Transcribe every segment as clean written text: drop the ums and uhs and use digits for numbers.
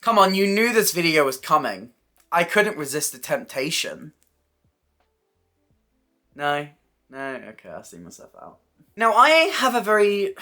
Come on, you knew this video was coming. I couldn't resist the temptation. No? Okay, I'll see myself out. Now, I have a very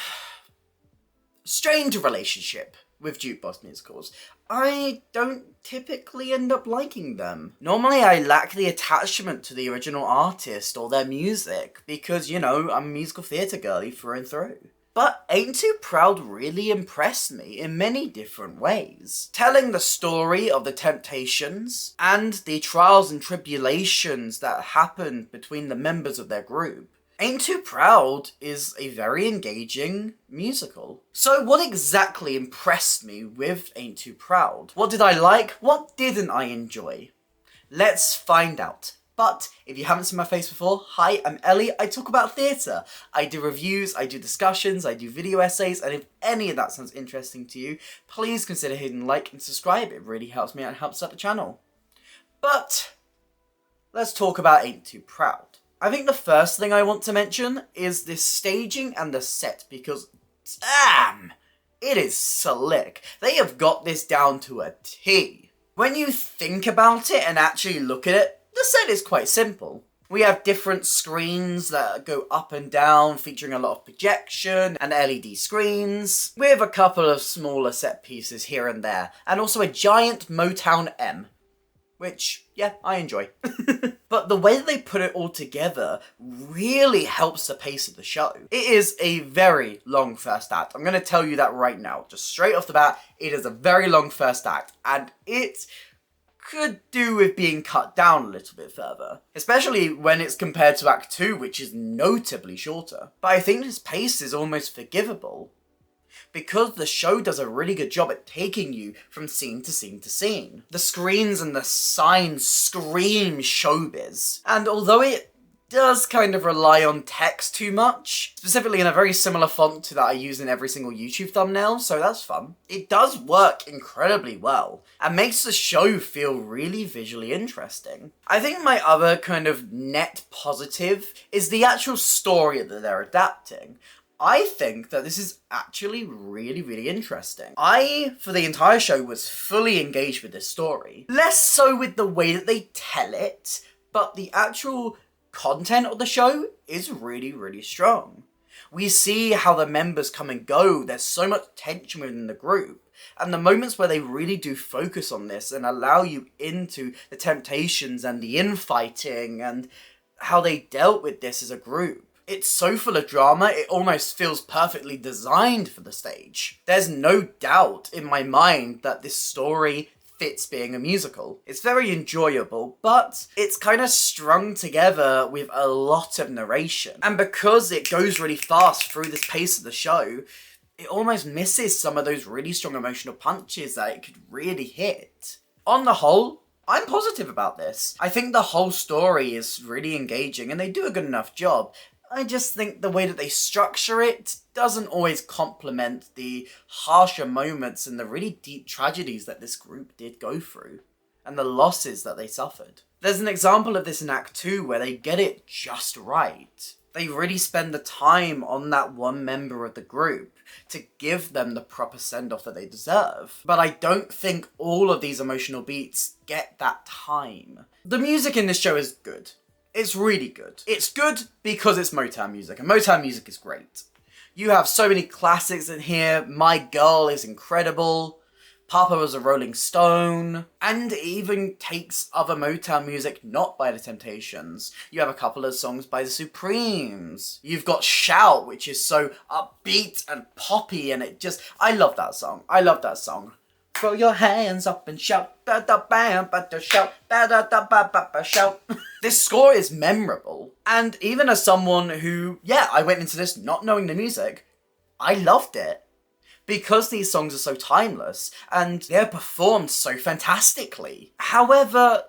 strained relationship with jukebox musicals. I don't typically end up liking them. Normally I lack the attachment to the original artist or their music because, you know, I'm a musical theatre girly through and through. But Ain't Too Proud really impressed me in many different ways. Telling the story of the temptations and the trials and tribulations that happened between the members of their group, Ain't Too Proud is a very engaging musical. So what exactly impressed me with Ain't Too Proud? What did I like? What didn't I enjoy? Let's find out. But if you haven't seen my face before, hi, I'm Ellie. I talk about theatre. I do reviews, I do discussions, I do video essays, and if any of that sounds interesting to you, please consider hitting like and subscribe. It really helps me out and helps out the channel. But let's talk about Ain't Too Proud. I think the first thing I want to mention is this staging and the set, because damn, it is slick. They have got this down to a T. When you think about it and actually look at it, the set is quite simple. We have different screens that go up and down, featuring a lot of projection and LED screens, with a couple of smaller set pieces here and there, and also a giant Motown M, which, yeah, I enjoy. But the way that they put it all together really helps the pace of the show. It is a very long first act. I'm going to tell you that right now. Just straight off the bat, it is a very long first act, and it could do with being cut down a little bit further. Especially when it's compared to Act 2, which is notably shorter. But I think this pace is almost forgivable, because the show does a really good job at taking you from scene to scene to scene. The screens and the signs scream showbiz. And although it does kind of rely on text too much, specifically in a very similar font to that I use in every single YouTube thumbnail, so that's fun, it does work incredibly well, and makes the show feel really visually interesting. I think my other kind of net positive is the actual story that they're adapting. I think that this is actually really, really interesting. I, for the entire show, was fully engaged with this story. Less so with the way that they tell it, but the actual content of the show is really, really strong. We see how the members come and go, there's so much tension within the group, and the moments where they really do focus on this and allow you into the temptations and the infighting and how they dealt with this as a group. It's so full of drama, it almost feels perfectly designed for the stage. There's no doubt in my mind that this story fits being a musical. It's very enjoyable, but it's kind of strung together with a lot of narration. And because it goes really fast through this pace of the show, it almost misses some of those really strong emotional punches that it could really hit. On the whole, I'm positive about this. I think the whole story is really engaging and they do a good enough job. I just think the way that they structure it doesn't always complement the harsher moments and the really deep tragedies that this group did go through, and the losses that they suffered. There's an example of this in Act 2 where they get it just right. They really spend the time on that one member of the group to give them the proper send-off that they deserve. But I don't think all of these emotional beats get that time. The music in this show is good. It's really good. It's good because it's Motown music, and Motown music is great. You have so many classics in here. My Girl is incredible. Papa Was a Rolling Stone. And it even takes other Motown music not by The Temptations. You have a couple of songs by The Supremes. You've got Shout, which is so upbeat and poppy, and I love that song. I love that song. Throw your hands up and shout, ba da bam, ba da shout, ba da da ba ba ba shout. This score is memorable, and even as someone who, I went into this not knowing the music, I loved it. Because these songs are so timeless, and they're performed so fantastically. However,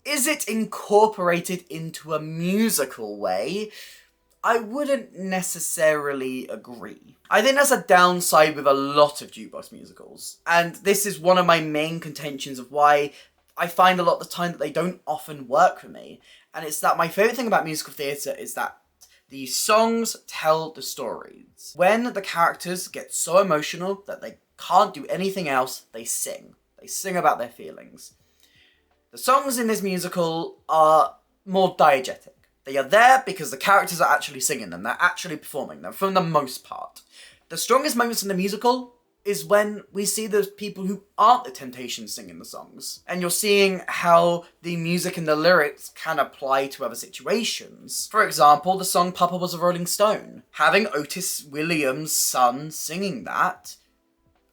is it incorporated into a musical way? I wouldn't necessarily agree. I think that's a downside with a lot of jukebox musicals. And this is one of my main contentions of why I find a lot of the time that they don't often work for me. And it's that my favourite thing about musical theatre is that the songs tell the stories. When the characters get so emotional that they can't do anything else, they sing. They sing about their feelings. The songs in this musical are more diegetic. They are there because the characters are actually singing them. They're actually performing them, for the most part. The strongest moments in the musical is when we see those people who aren't the Temptations singing the songs. And you're seeing how the music and the lyrics can apply to other situations. For example, the song Papa Was a Rolling Stone. Having Otis Williams' son singing that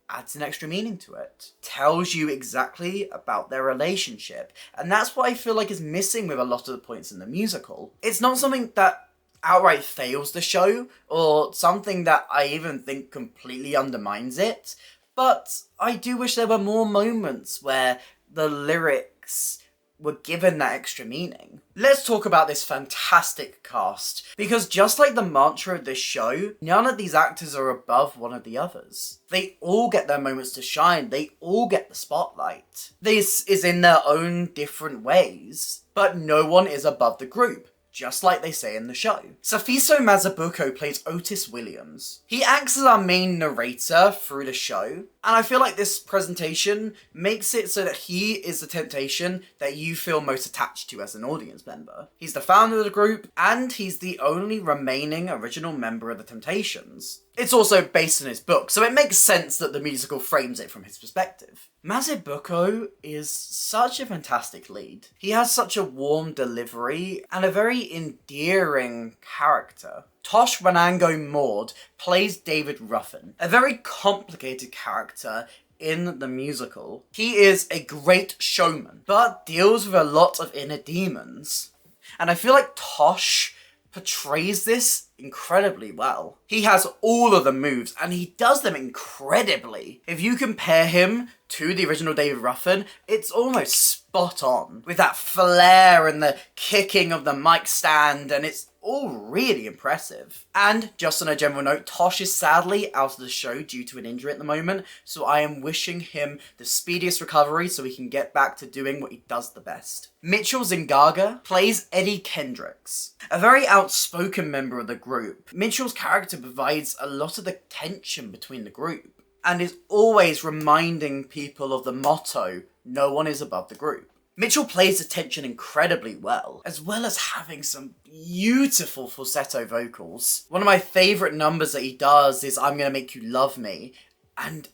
adds an extra meaning to it. Tells you exactly about their relationship. And that's what I feel like is missing with a lot of the points in the musical. It's not something that outright fails the show, or something that I even think completely undermines it, but I do wish there were more moments where the lyrics were given that extra meaning. Let's talk about this fantastic cast, because just like the mantra of this show, none of these actors are above one of the others. They all get their moments to shine, they all get the spotlight. This is in their own different ways, but no one is above the group. Just like they say in the show. Safiso Mazabuko plays Otis Williams. He acts as our main narrator through the show, and I feel like this presentation makes it so that he is the Temptation that you feel most attached to as an audience member. He's the founder of the group, and he's the only remaining original member of the Temptations. It's also based on his book, so it makes sense that the musical frames it from his perspective. Mazibuko is such a fantastic lead. He has such a warm delivery and a very endearing character. Tosh Ranango Maud plays David Ruffin, a very complicated character in the musical. He is a great showman, but deals with a lot of inner demons. And I feel like Tosh portrays this incredibly well. He has all of the moves, and he does them incredibly. If you compare him to the original David Ruffin, it's almost spot on. With that flair and the kicking of the mic stand, and it's all really impressive. And just on a general note, Tosh is sadly out of the show due to an injury at the moment, so I am wishing him the speediest recovery so he can get back to doing what he does the best. Mitchell Zingaga plays Eddie Kendricks, a very outspoken member of the group. Mitchell's character provides a lot of the tension between the group, and is always reminding people of the motto, no one is above the group. Mitchell plays the tension incredibly well as having some beautiful falsetto vocals. One of my favourite numbers that he does is I'm Gonna Make You Love Me, and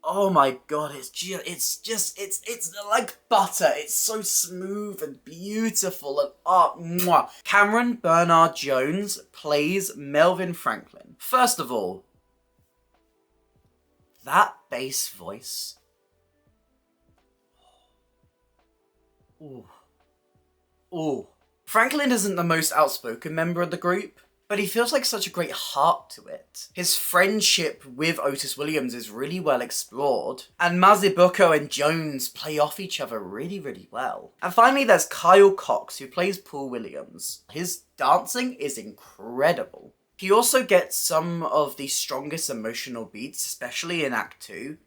oh my god, it's like butter. It's so smooth and beautiful and mwah. Cameron Bernard Jones plays Melvin Franklin. First of all, that bass voice. Ooh. Ooh. Franklin isn't the most outspoken member of the group, but he feels like such a great heart to it. His friendship with Otis Williams is really well explored, and Mazibuko and Jones play off each other really, really well. And finally there's Kyle Cox, who plays Paul Williams. His dancing is incredible. He also gets some of the strongest emotional beats, especially in Act 2,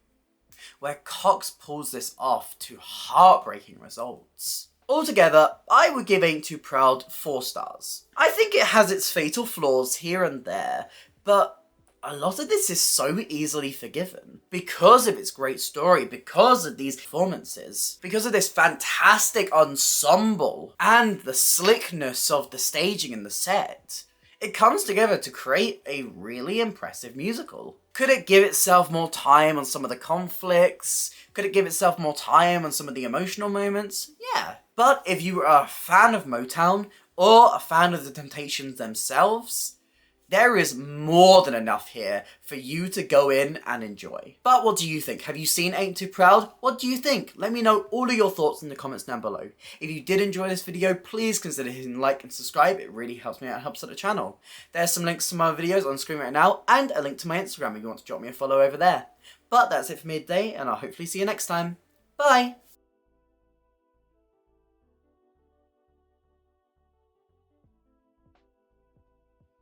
where Cox pulls this off to heartbreaking results. Altogether, I would give Ain't Too Proud 4 stars. I think it has its fatal flaws here and there, but a lot of this is so easily forgiven because of its great story, because of these performances, because of this fantastic ensemble, and the slickness of the staging and the set. It comes together to create a really impressive musical. Could it give itself more time on some of the conflicts? Could it give itself more time on some of the emotional moments? Yeah. But if you are a fan of Motown, or a fan of the Temptations themselves, there is more than enough here for you to go in and enjoy. But what do you think? Have you seen Ain't Too Proud? What do you think? Let me know all of your thoughts in the comments down below. If you did enjoy this video, please consider hitting like and subscribe. It really helps me out and helps out the channel. There's some links to my videos on screen right now, and a link to my Instagram if you want to drop me a follow over there. But that's it for me today, and I'll hopefully see you next time. Bye!